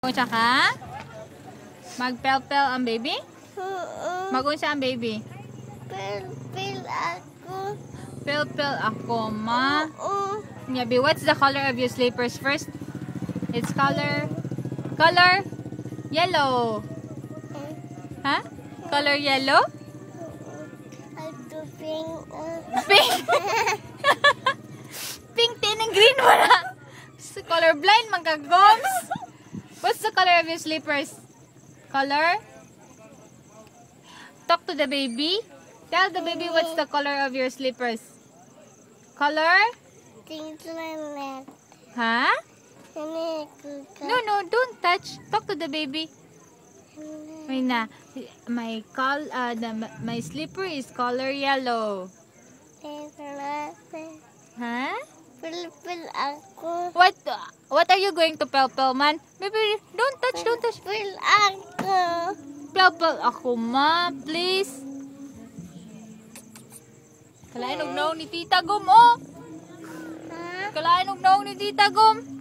Tsaka, magpel-pel ang baby? Magunsa ang baby? Pel-pel ako. Pel-pel ako, ma. Yabi, what's the color of your slippers first? It's color yellow. Huh? Color yellow? Ito pink. Pink. Pink din and green wala. Color blind magkagoms. What's the color of your slippers? Color? Talk to the baby. Tell the baby what's the color of your slippers. Color? Huh? No, don't touch. Talk to the baby. Wait na. My slipper is color yellow. Huh? Pel-pel ako. What are you going to pel-pel, man? Baby, don't touch. Pel ako. Pel-pel ako, ma. Please. Kalain og naong ni Tita Gum, oh. Kalain og naong ni Tita Gum.